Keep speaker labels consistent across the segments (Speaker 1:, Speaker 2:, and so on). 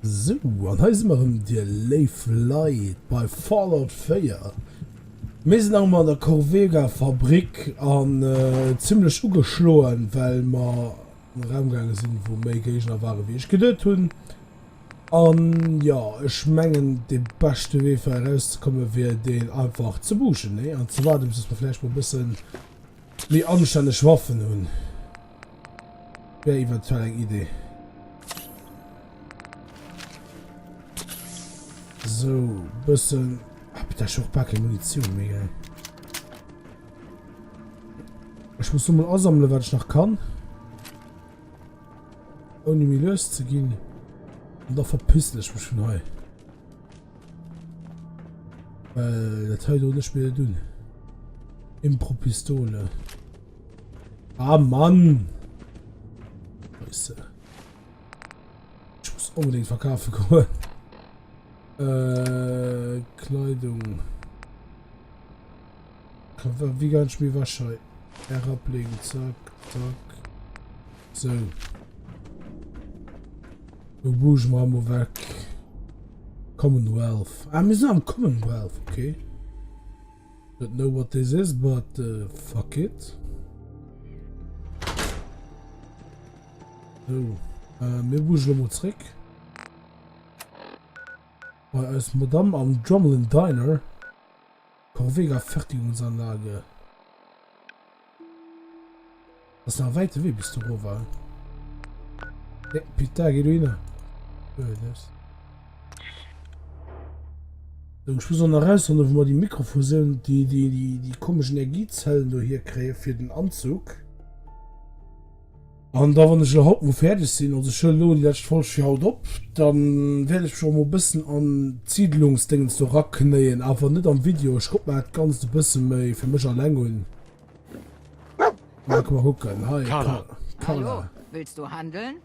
Speaker 1: So, an heißen machen dir Live Light bei Fallout 4. Wir sind auch mal an der Corvega Fabrik an ziemlich ugeschloren, weil wir in den Raumgegangen sind, wo mehr Gegner waren, wie ich gedacht habe. Und ja, ich meine, der beste Weg herauszukommen wäre, den einfach zu buschen. Ne? Und zu warten, bis wir vielleicht mal ein bisschen mehr anständige Waffen haben. Wäre eventuell eine Idee. So, bisschen. Hab ich da schon ein paar Munition, mega. Ich muss nur mal ansammeln, was ich noch kann. Ohne mich loszugehen. Und da verpissen ich mich schon heu. Weil das heute auch nicht mehr tun. Impro-Pistole. Ah, Mann! Scheiße. Ich muss unbedingt verkaufen kommen. Kleidung. Wie kann ich mir waschen? Herablegen, zack, zack. So. Wir buchen mal weg. Commonwealth. Ah, wir sind am Commonwealth, okay. Don't know what this is, but fuck it. So. Wir buchen mal zurück. Als Madame am Drumlin Diner. Corvega Fertigungsanlage. Das ist noch weiter wie bis du wo war. Ja, Peter, geh du hin. Ich muss noch raus, sondern wir die Mikrofusion, die komischen Energiezellen hier kriegen für den Anzug. Und da, wenn ich überhaupt mal fertig sind, also schon die letzte Folge haut ab, dann werde ich schon mal ein bisschen an Siedlungsdingen so ranknähen, aber nicht am Video. Ich guck mal ganz ein bisschen mehr für mich allein holen. Mal gucken. Hi,
Speaker 2: Carla.
Speaker 3: Hallo, willst du handeln?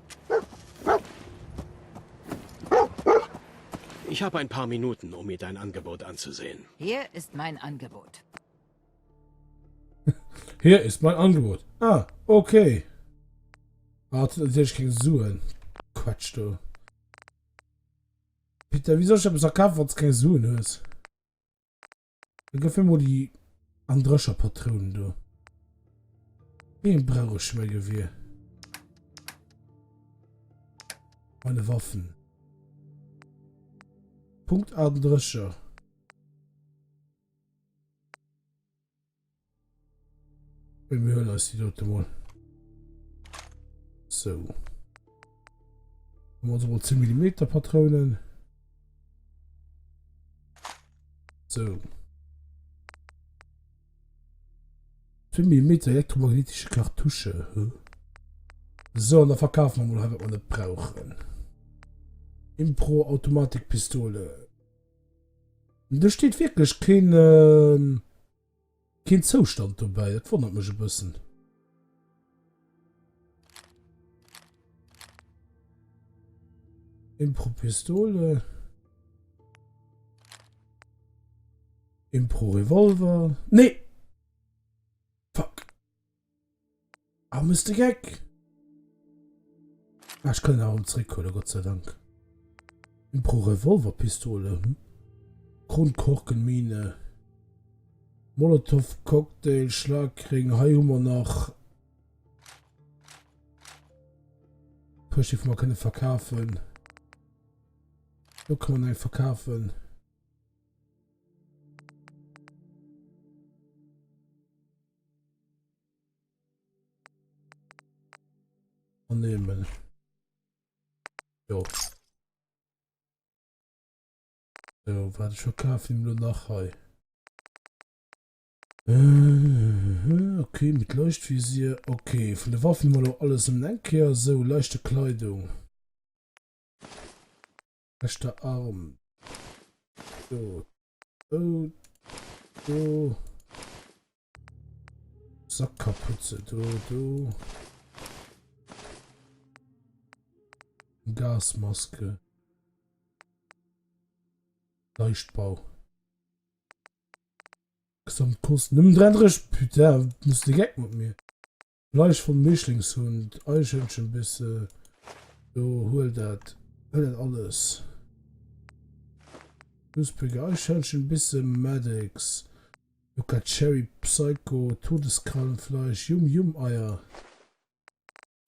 Speaker 2: Ich habe ein paar Minuten, um mir dein Angebot anzusehen.
Speaker 3: Hier ist mein Angebot.
Speaker 1: Hier ist mein Angebot. Ah, okay. Warte, natürlich kein Suchen. Quatsch, du. Peter, wieso ich aber so kaufen, wenn es kein Suchen ist? Ich gefällt mir die Andröscher Patronen, du. Wen brauche ich mehr Gewehr? Meine Waffen. Punkt Andröscher. Wenn wir hören, ist die dort mal. So. Haben wir unsere 10 mm Patronen. So. 10 mm elektromagnetische Kartusche. So, und dann verkaufen wir mal, was wir nicht brauchen. Impro-Automatikpistole. Da steht wirklich kein Zustand dabei. Das wundert mich ein bisschen. Impro-Pistole. Impro-Revolver. Nee! Fuck. Ah, Mr. Gag. Ah, ich kann auch zurückholen, Gott sei Dank. Impro-Revolver-Pistole. Grundkorkenmine. Molotow-Cocktail, Schlagring, Haihummer nach. Push mal keine verkaufen. So kann man einen verkaufen. Annehmen. Jo. So, warte, ich verkaufe ihm nur nachher. Okay, mit Leuchtvisier. Okay, von der Waffen mal alles im Lenker. So, leichte Kleidung. Rechter Arm. So. Oh. So. Sackkapuze. Du. Gasmaske. Leichtbau. Gesamtkosten. Nimm 33. Putain, müsste Gag mit mir. Fleisch von Mischlingshund. Eichhörnchen bis. So, hol dat. Alles. Newspaper, ich schon ein bisschen Medics. Luca Cherry, Psycho, Todeskrallenfleisch, Eier.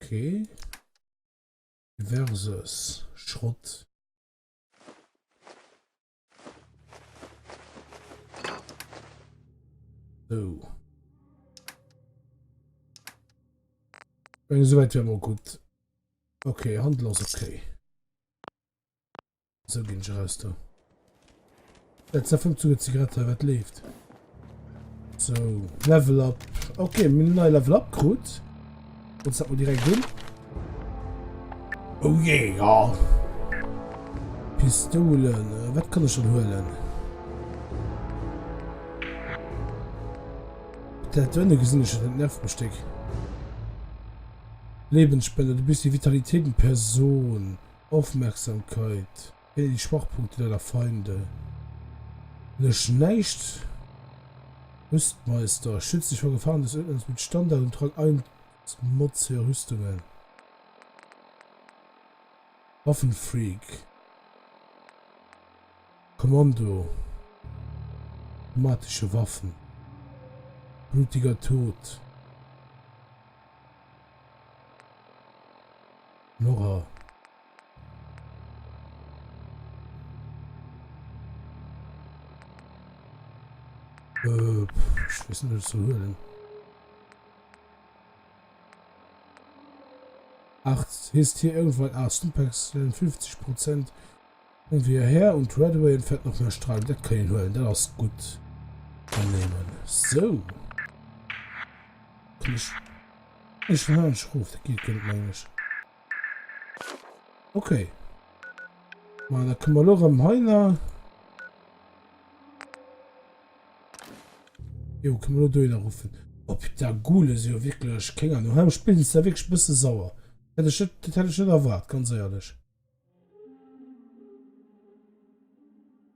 Speaker 1: Okay. Versus Schrott. So. Wenn soweit wäre mal gut. Okay, Handel ist okay. So gehen ich raus da. Jetzt davon zu Zigarette, was lebt. So, Level up. Okay, mit einem Level up, gut. Jetzt hat man direkt hin. Oh yeah! Pistolen, was kann ich schon holen? Der hat eine gesehen, schon den Nervenbesteck. Lebensspende, du bist die Vitalität in Person. Aufmerksamkeit. Die Schwachpunkte deiner Feinde. Ne Schneicht. Rüstmeister. Schützt dich vor Gefahren des Ödens mit Standard und trag ein schmutzige Rüstungen. Waffenfreak. Kommando. Automatische Waffen. Blutiger Tod. Nora. Ich weiß nicht, was zu hören. 8 ist hier irgendwann 8 Stumpacks 50% und wir her und Redway entfernt noch mehr Strahlen. Das kann ich hören, das ist gut annehmen. So. Kann ich hören, ich rufe, das geht gar nicht Englisch. Okay. Mal, da können wir noch am Heiner. Jo, können wir nur Döner rufen. Ob der Gule ist ja wirklich, keine Ahnung. Heim Spielen ist da wirklich ein bisschen sauer. Das hätte ich nicht erwartet, ganz ehrlich.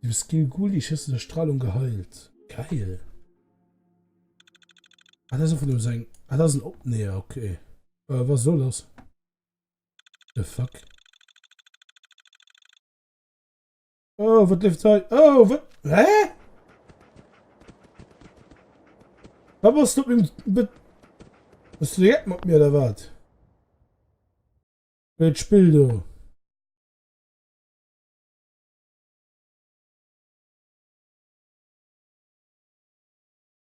Speaker 1: Die Skill Guli ist in der Strahlung geheilt. Geil. Ah, das ist einfach nur sein. Ah, das ist ein Opnäher, okay. Was soll das? The fuck? Oh, was läuft da? Oh, was? Hä? Was du mit. Was du jetzt mit mir da wart? Welches Spiel du?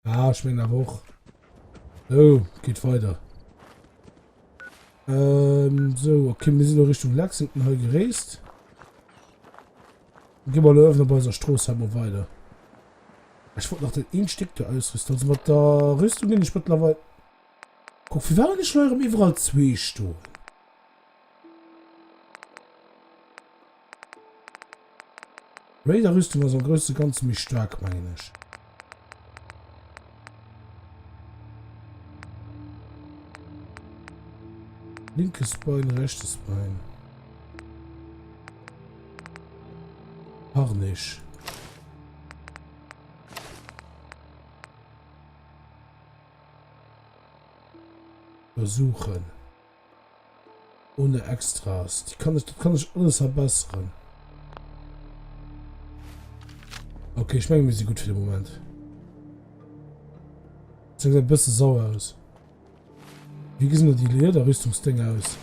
Speaker 1: Ah, ich bin hoch. So, geht weiter. So, okay, wir sind in Richtung Lexington heute gereist. Gehen wir mal öffnen bei unserer Strohsheimer weiter. Ich wollte noch den Instick da ausrüsten. Also mit der Rüstung bin ich mittlerweile. Guck, wie waren die Schleuren überall 2 Stunden? Raider Rüstung war so ein größte Ganze mich stark, meine ich. Linkes Bein, rechtes Bein. Harnisch. Versuchen. Ohne Extras. Das kann ich alles verbessern. Okay, ich meine, mir sie gut für den Moment. Sieht ein bisschen sauer aus. Wie sehen nur die Lederrüstungsdinger aus?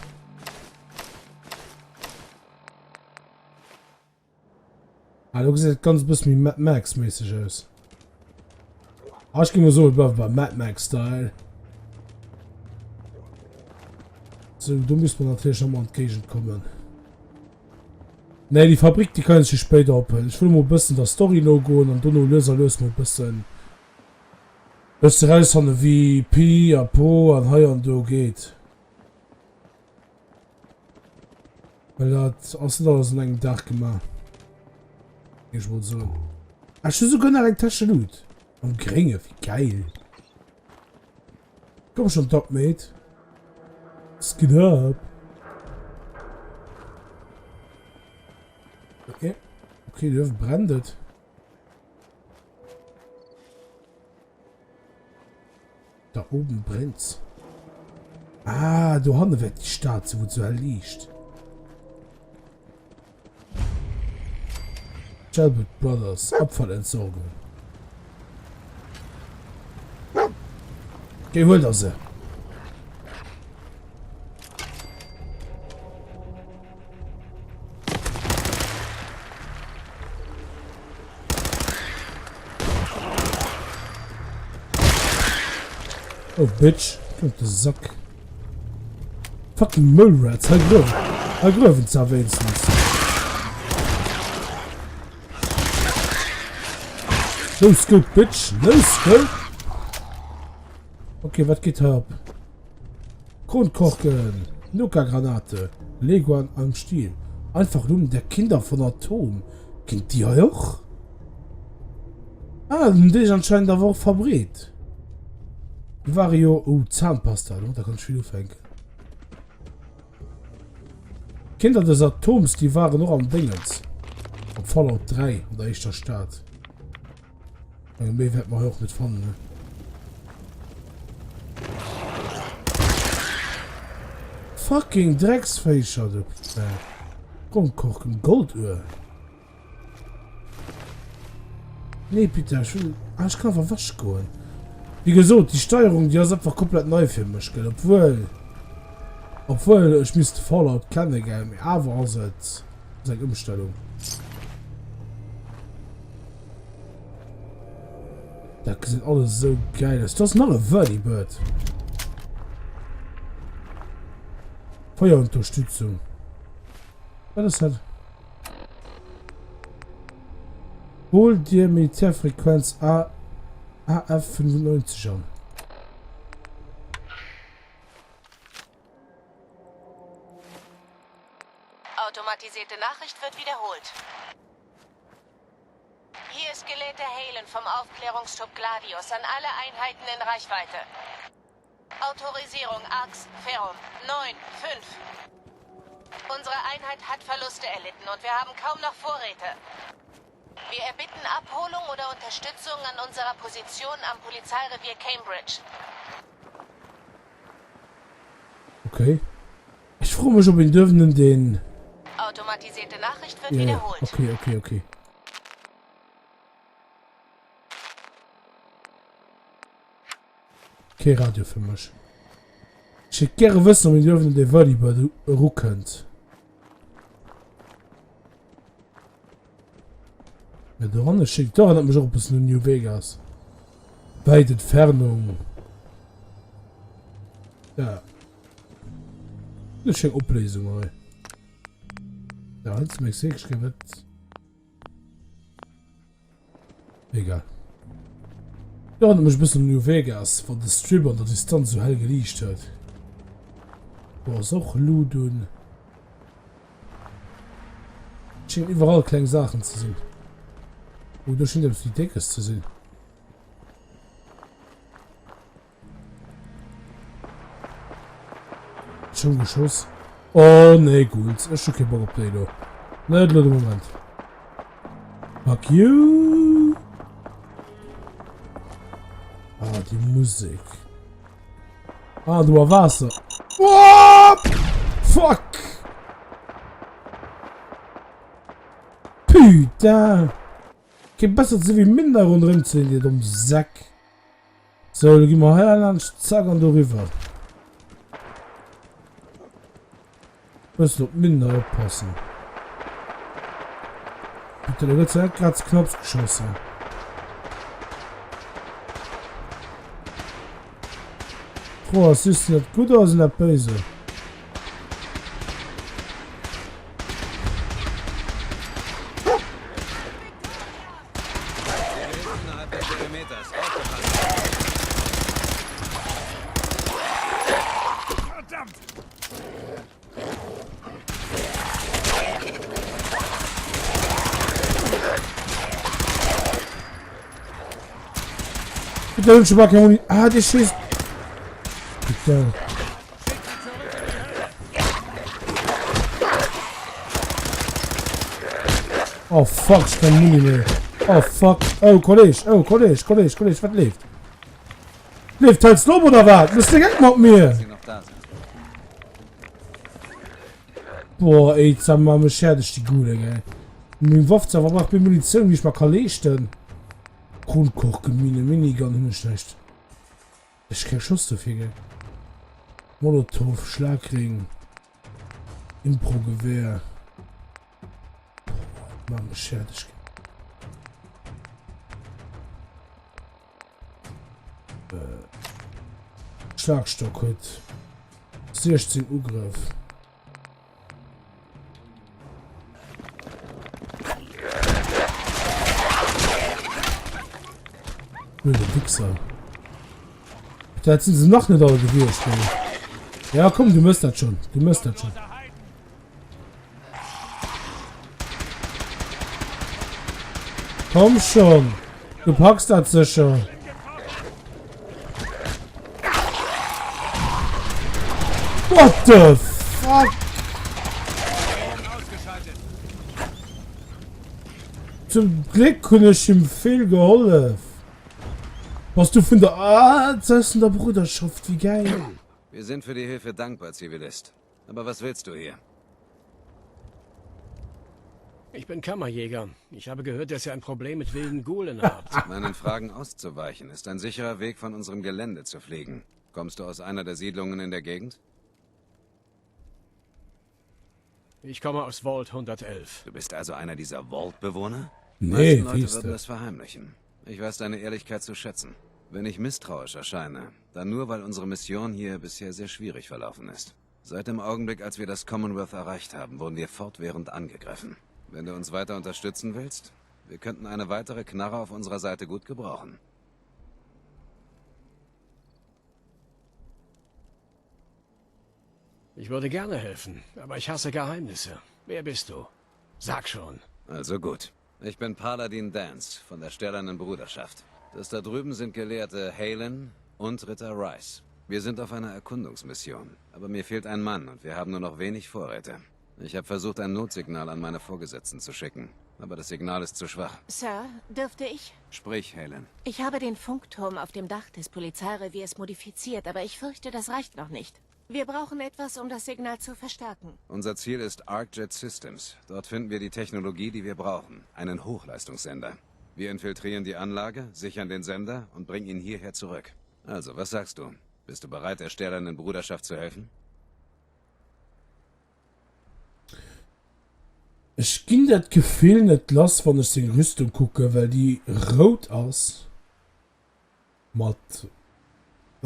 Speaker 1: Ah, du siehst ganz bisschen wie Mad Max mäßig aus. Ah, ich gehe mir so bei Mad Max Style. So, du müsst man natürlich nochmal entgegenkommen. Ne, die Fabrik, die kann ich später abhören. Ich will mal ein bisschen das Story-Logo und dann lösen mal ein bisschen. Das raus an wie Pi, Apo an Hai und do geht. Weil das aus einem Dach gemacht. Ich wollte so. Hast du sogar eine Tasche Loot? Und geringe, wie geil. Komm schon, Top Mate. Was geht ab? Okay. Okay, die Öfen brandet. Da oben brennt's. Ah, du hast wird die Stadt, wo du liegt. Shelby Brothers, Abfallentsorgung. Geh, hol das sie. Oh, Bitch. Kommt der Sack. Fucking Müllrats. Halt Gröven wenigstens. Los, go, Bitch. Los, go. Okay, was geht ab? Kronkorken. Nuka-Granate. Leguan am Stiel. Einfach nur der Kinder von Atom. Kennt die auch? Ah, die ist anscheinend aber auch verbreitet. Vario, oh, Zahnpasta, da kann ich viel aufhängen. Kinder des Atoms, die waren noch am Dingens. Am Fallout 3, oder ist der Start. Mehr wird man auch nicht von, ne? Fucking Drecksfächer, du. Komm, kochen Goldöl. Nee, Peter, ich kann einfach waschen gehen. Wie gesagt, die Steuerung, die ist einfach komplett neu für mich, gell? Obwohl ich müsste Fallout kennenlernen, aber also seine Umstellung. Das sind alles so geil. Das ist noch ein Vertibird. Feuerunterstützung. Was ist das? Hol dir Militärfrequenz AF95 an.
Speaker 4: Automatisierte Nachricht wird wiederholt. Hier ist Gelate Halen vom Aufklärungstrupp Gladius an alle Einheiten in Reichweite. Autorisierung AX Ferrum 9-5. Unsere Einheit hat Verluste erlitten und wir haben kaum noch Vorräte. Wir erbitten Abholung oder Unterstützung an unserer Position am Polizeirevier Cambridge.
Speaker 1: Okay. Ich freue mich, ob wir dürfen den...
Speaker 4: Automatisierte Nachricht wird wiederholt.
Speaker 1: Okay. Okay, Radio für mich. Ich hätte gerne wissen, ob wir dürfen den Volleyball rücken. Ja, der Runde schickt doch, hat mich auch bis in New Vegas. Weite Entfernung. Ja. Das ist eine Ablesung, ey. Ja, jetzt Mexik gewetzt. Egal. Ja, hat mich bis in New Vegas, von der Strip an der Distanz so hell gelicht hat. Boah, ist auch Ludun. Scheint überall kleine Sachen zu sehen. Oh, da scheint die Decke zu sehen. Schon Geschoss. Oh, ne, gut. Ist schon kein Bock auf Play, nicht nur Moment. Fuck you. Ah, die Musik. Ah, du hast Wasser. Oh, fuck. Putain. Kein besser zu wie minder und rinzen, die dumm Sack. So, geh mal her, dann zack und rüber. Muss noch minder aufpassen. Bitte, da wird halt gerade Knopf geschossen. Boah, es ist nicht gut aus in der Böse. Bitte, ich mag ja nicht. Ah, die schießt. Bitte. Oh fuck, ich kann Muni mehr. Oh fuck. Oh, Kollege, was lebt? Lebt halt Slow oder was? Bist du weg mit mir? Boah, ey, jetzt haben wir mich fertig, die Gule, gell. Mit Waffe verbracht mit Munition, wie ich mal kann leisten. Grundkochgemine, Minigun, nicht. Ich kein Schuss dafür, gell. Molotow, Schlagring. Impro-Gewehr. Mann, beschert ich. Schlagstock heute. 16 Ugriff. Wilde Wichser. Da sind sie noch nicht alle gewürzt. Ja, komm, du müsst das schon. Du müsst das schon. Komm schon. Du packst das sicher. What the fuck? Zum Glück kann ich ihm viel geholfen. Was du von der... Ah, das ist in der Bruderschaft, wie geil.
Speaker 5: Wir sind für die Hilfe dankbar, Zivilist. Aber was willst du hier?
Speaker 2: Ich bin Kammerjäger. Ich habe gehört, dass ihr ein Problem mit wilden Ghoulen habt.
Speaker 5: Meinen Fragen auszuweichen ist ein sicherer Weg, von unserem Gelände zu fliegen. Kommst du aus einer der Siedlungen in der Gegend?
Speaker 2: Ich komme aus Vault 111.
Speaker 5: Du bist also einer dieser Vault-Bewohner?
Speaker 1: Nee,
Speaker 5: Die meisten
Speaker 1: wie
Speaker 5: Leute
Speaker 1: ist
Speaker 5: würden
Speaker 1: das?
Speaker 5: das verheimlichen. Ich weiß deine Ehrlichkeit zu schätzen. Wenn ich misstrauisch erscheine, dann nur, weil unsere Mission hier bisher sehr schwierig verlaufen ist. Seit dem Augenblick, als wir das Commonwealth erreicht haben, wurden wir fortwährend angegriffen. Wenn du uns weiter unterstützen willst, wir könnten eine weitere Knarre auf unserer Seite gut gebrauchen.
Speaker 2: Ich würde gerne helfen, aber ich hasse Geheimnisse. Wer bist du? Sag schon.
Speaker 5: Also gut. Ich bin Paladin Dance von der Sternernen Bruderschaft. Das da drüben sind Gelehrte Halen und Ritter Rice. Wir sind auf einer Erkundungsmission, aber mir fehlt ein Mann und wir haben nur noch wenig Vorräte. Ich habe versucht, ein Notsignal an meine Vorgesetzten zu schicken, aber das Signal ist zu schwach.
Speaker 4: Sir, dürfte ich?
Speaker 5: Sprich, Halen.
Speaker 4: Ich habe den Funkturm auf dem Dach des Polizeireviers modifiziert, aber ich fürchte, das reicht noch nicht. Wir brauchen etwas, um das Signal zu verstärken.
Speaker 5: Unser Ziel ist ArcJet Systems. Dort finden wir die Technologie, die wir brauchen. Einen Hochleistungssender. Wir infiltrieren die Anlage, sichern den Sender und bringen ihn hierher zurück. Also, was sagst du? Bist du bereit, der Sternernen Bruderschaft zu helfen?
Speaker 1: Ich ging das Gefühl nicht los, wenn ich die Rüstung gucke, weil die rot aus. Weil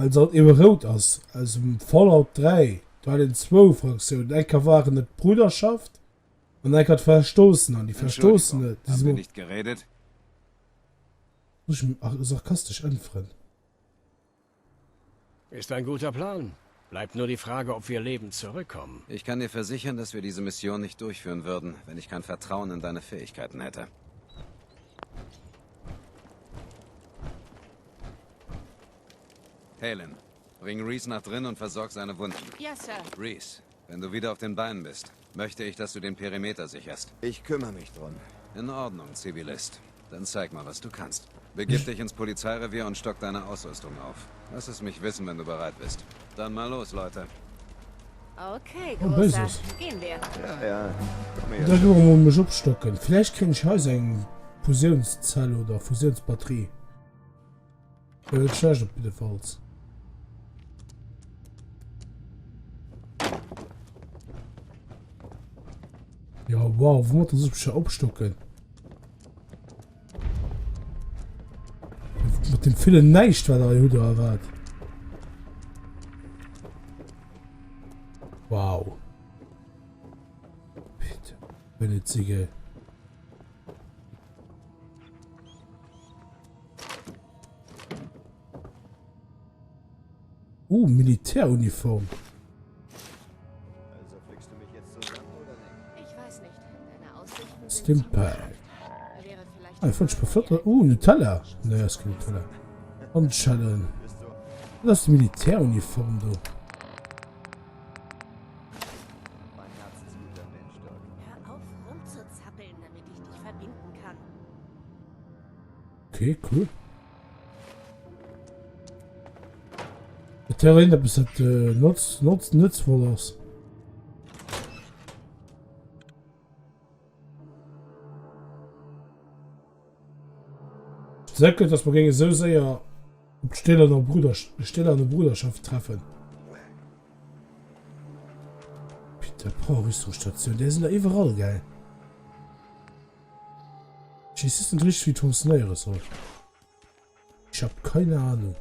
Speaker 1: es halt eben rot ist. Also im Fallout 3, da war den 2 Fraktionen. Einer war eine Bruderschaft und einer hat verstoßen. Und die Verstoßene, die
Speaker 5: Haben wir nicht geredet?
Speaker 1: muss ich sarkastisch anfrennen.
Speaker 2: Ist ein guter Plan. Bleibt nur die Frage, ob wir lebend zurückkommen.
Speaker 5: Ich kann dir versichern, dass wir diese Mission nicht durchführen würden, wenn ich kein Vertrauen in deine Fähigkeiten hätte. Halen, bring Reese nach drin und versorg seine Wunden.
Speaker 4: Ja, Sir.
Speaker 5: Reese, wenn du wieder auf den Beinen bist, möchte ich, dass du den Perimeter sicherst.
Speaker 6: Ich kümmere mich drum.
Speaker 5: In Ordnung, Zivilist. Dann zeig mal, was du kannst. Begib dich ins Polizeirevier und stock deine Ausrüstung auf. Lass es mich wissen, wenn du bereit bist. Dann mal los, Leute.
Speaker 4: Okay,
Speaker 1: Oh,
Speaker 4: Großer.
Speaker 1: Böses.
Speaker 4: Gehen wir.
Speaker 6: Ja. Komm her.
Speaker 1: Da muss man mich abstocken. Vielleicht kriege ich heute eine Fusionszelle oder Fusionsbatterie. Charge bitte falls. Ja, wow, wo muss das schon abstocken? Mit dem vielen Neicht, was er heute erwartet. Wow. Bitte. Benezige. Militäruniform.
Speaker 6: Also fliegst du mich jetzt zusammen oder nicht?
Speaker 4: Ich weiß nicht. Deine Aussichten sind
Speaker 1: Stimpack.
Speaker 4: ziemlich- Wäre vielleicht
Speaker 1: Ah, falsch befördert. Nutella. Ne, das ist kein Nutella. Und Schatten. Das ist die Militäruniform, du.
Speaker 6: Mein herzensguter Mensch, Doc.
Speaker 4: Hör auf, rumzuzappeln, damit ich dich verbinden kann.
Speaker 1: Okay, cool. Der Terrain, da bist du nutzvoll aus. Säcke, dass man gegen so sehr stiller Bruderschaft treffen. Bitte, Rüstungsstation, der sind da überall geil. Ich ist nicht richtig wie funktioniert so. Ich habe keine Ahnung.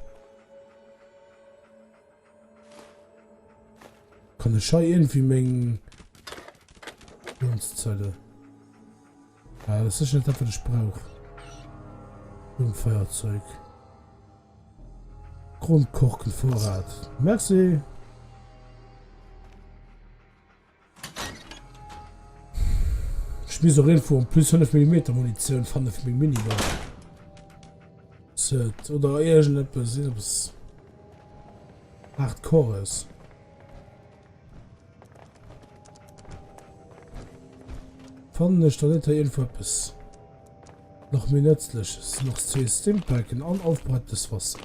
Speaker 1: Kann ich schon irgendwie mengen Zelle. Ja, das ist nicht dafür, was ich brauche. Feuerzeug. Grundkochen-Vorrat. Merci. Ich bin so Info um plus 5 mm Munition von der Mini. Oder irgendetwas 8 Chores. Fand ich da nicht irgendwas noch mir nützliches. Noch 2 Stimpacken an aufbereitetes Wasser.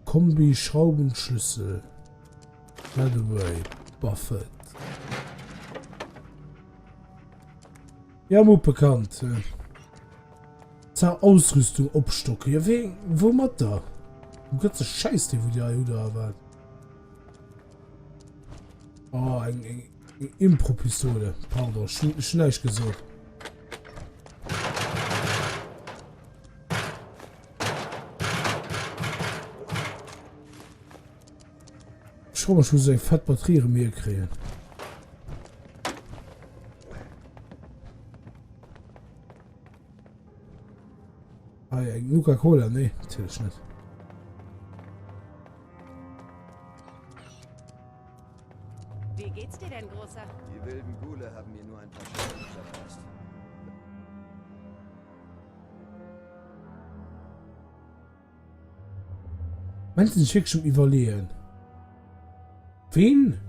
Speaker 1: Kombi Schraubenschlüssel. By the way, Buffett. Ja, mo bekannt. Ausrüstung opstocke. Ja, wo mat da? Du ganze Scheiß, die wo die Juda war. Oh, ein Impro-Pistole. Pardon, schnell gesagt. Schau mal, ich muss ein fett Batterie mehr kriegen. Ah ja, Coca-Cola, nee, natürlich nicht.
Speaker 7: Wie geht's dir denn, Großer?
Speaker 6: Die wilden Ghule haben mir nur ein paar Schellen verpasst.
Speaker 1: Manchen schick schon überlegen. Wen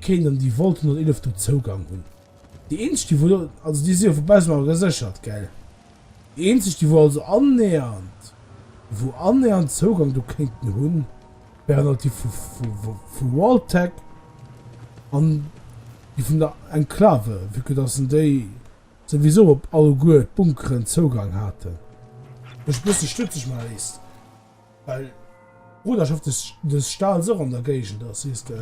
Speaker 1: kennen die wollten und 11 Zugang hun? Die einzige, die wurde, also die sind vorbei mal gesichert, geil. Die einzige, die wohl also annähernd Zugang du kriegten hun, wären die von Walltech an die von der Enklave, wie das die sowieso op alle gut bunkeren Zugang hatte. Ich müsste stützig mal ist, weil Bruderschaft des Stahl so an der Gegend, das ist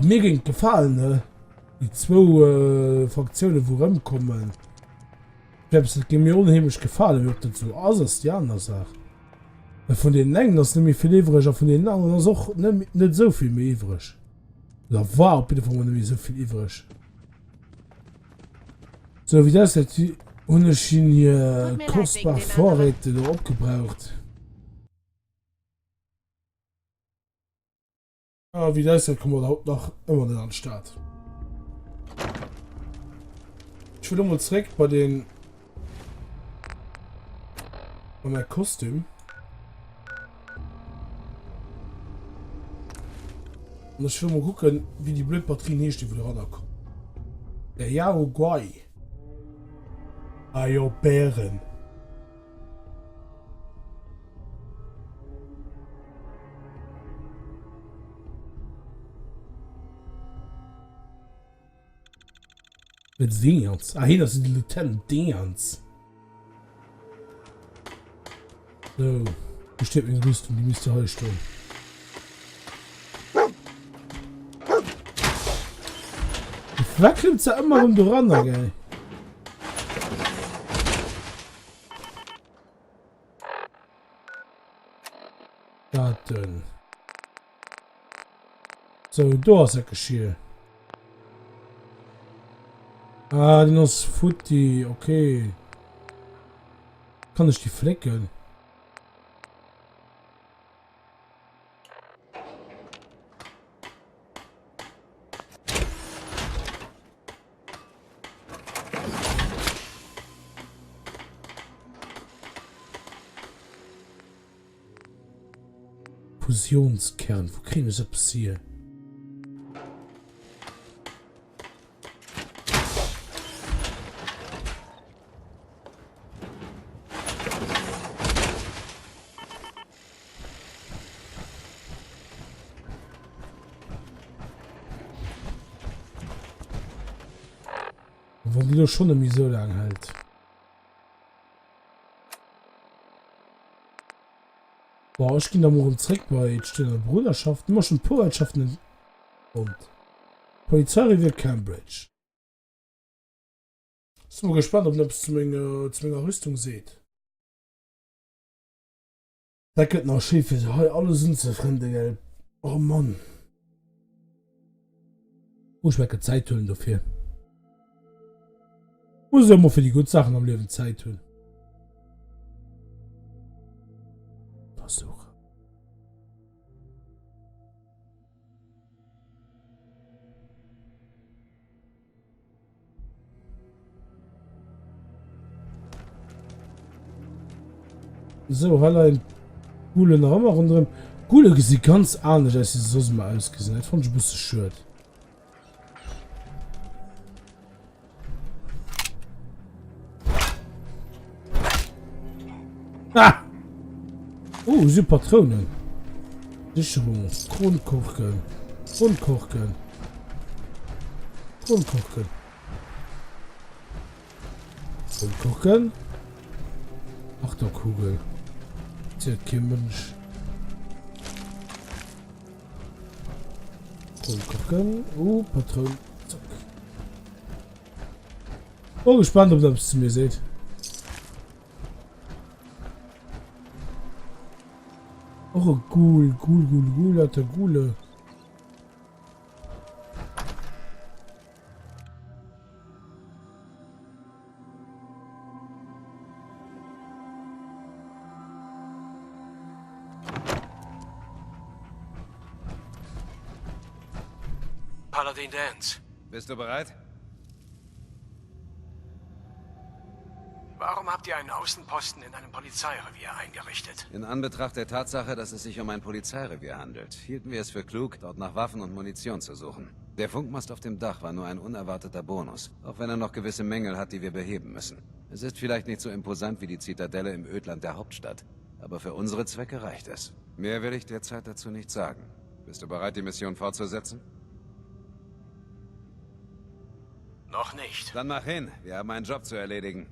Speaker 1: mir ging gefallen, ne? Die 2 Fraktionen wo rumkommen. Mir unheimlich gefallen wird dazu as die andere Sache. Von den Längen das nämlich viel ivrig, von den anderen auch nicht so viel mehr ivrig. Da war bitte von mir so viel ivrig. So wie das hat die Unterschied kostbar Vorräte da abgebraucht. Ah, wie das ist, kommen wir überhaupt noch immer nicht an den Start. Ich will mal zurück bei den mein Kostüm. Und ich will mal gucken, wie die Blödbatterien hier die wieder rankommen. Der Yaoguai. Ayo Bären. Mit Dingens. Ah, hier, das sind die Lieutenant Dingens. So. Bestimmt eine Rüstung, die müsste heute stehen. Die wackelt ja immer um die Ränder, gell. Da denn. So, da ist ein Geschirr. Ah, den ist Futti, okay. Kann ich die flecken? Fusionskern, wo kriegen wir das hier? Wollen die doch schon nicht so lang halt. Boah, ich gehe da morgen zurück bei Stiller Bruderschaft. Immer schon Poetschaften und Polizeirevier Cambridge. Ich bin mal gespannt, ob ihr es zu meiner Rüstung seht. Da könnten auch Schäfe sein. Hey, alle sind so Freunde, gell. Oh Mann. Muss ich mir keine Zeit holen dafür. Muss ich immer für die guten Sachen am Leben Zeit holen. Versuche. So, weil ein coolen Raum auch drin. Coole sieht ganz anders, als sie so mal ausgesehen hat. Fand ich ein bisschen schön. Ah! Oh, sie Patronen. Sicherung. Kronkorken. Kronkorken. Kronkorken. Kronkorken. Achterkugel. Zählt kein Mensch. Kronkorken. Oh, Patron. Zack. Oh, gespannt, ob das zu mir seht. Oh, Ghoul, hat der Ghule.
Speaker 2: Paladin Dance.
Speaker 5: Bist du bereit?
Speaker 2: Warum habt ihr einen Außenposten in einem Polizeirevier eingerichtet?
Speaker 5: In Anbetracht der Tatsache, dass es sich um ein Polizeirevier handelt, hielten wir es für klug, dort nach Waffen und Munition zu suchen. Der Funkmast auf dem Dach war nur ein unerwarteter Bonus, auch wenn er noch gewisse Mängel hat, die wir beheben müssen. Es ist vielleicht nicht so imposant wie die Zitadelle im Ödland der Hauptstadt, aber für unsere Zwecke reicht es. Mehr will ich derzeit dazu nicht sagen. Bist du bereit, die Mission fortzusetzen?
Speaker 2: Noch nicht.
Speaker 5: Dann mach hin, wir haben einen Job zu erledigen.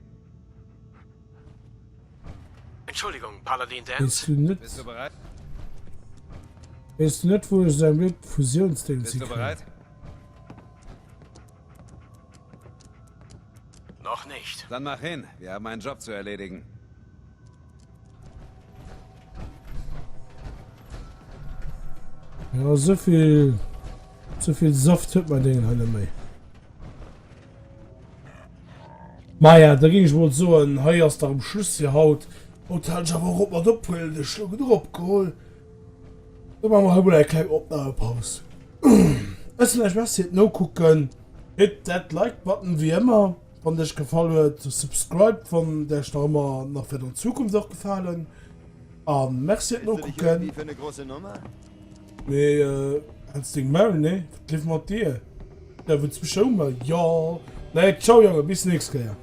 Speaker 2: Entschuldigung, Paladin
Speaker 1: Bist
Speaker 2: Dance.
Speaker 1: du nicht?
Speaker 5: Bist du bereit?
Speaker 1: Weißt du nicht, wo ich sein Glück Fusionsding
Speaker 5: Bist du bereit?
Speaker 2: Noch nicht.
Speaker 5: Dann mach hin, wir haben einen Job zu erledigen.
Speaker 1: Ja, so viel Saft hat man den halt mehr. Maja, da ging ich wohl so ein Heiers da am Schluss gehaut. Und dann habe ich aber abgeholt, den Schluck drauf geholt. Dann machen wir halt eine kleine Aufnahmepause. Also, ich möchte jetzt noch gucken. Hit that Like-Button wie immer. Wenn euch gefallen hat, subscribe, von der Stürmer noch für die Zukunft auch gefallen. Merci noch
Speaker 6: Willst du dich
Speaker 1: gucken.
Speaker 6: irgendwie für eine große Nummer?
Speaker 1: Nee, als Ding Mary, ne? Was lief mit dir? Da wird's bestimmt mal. Ja. Nee, ciao, Junge, bis nächstes Jahr.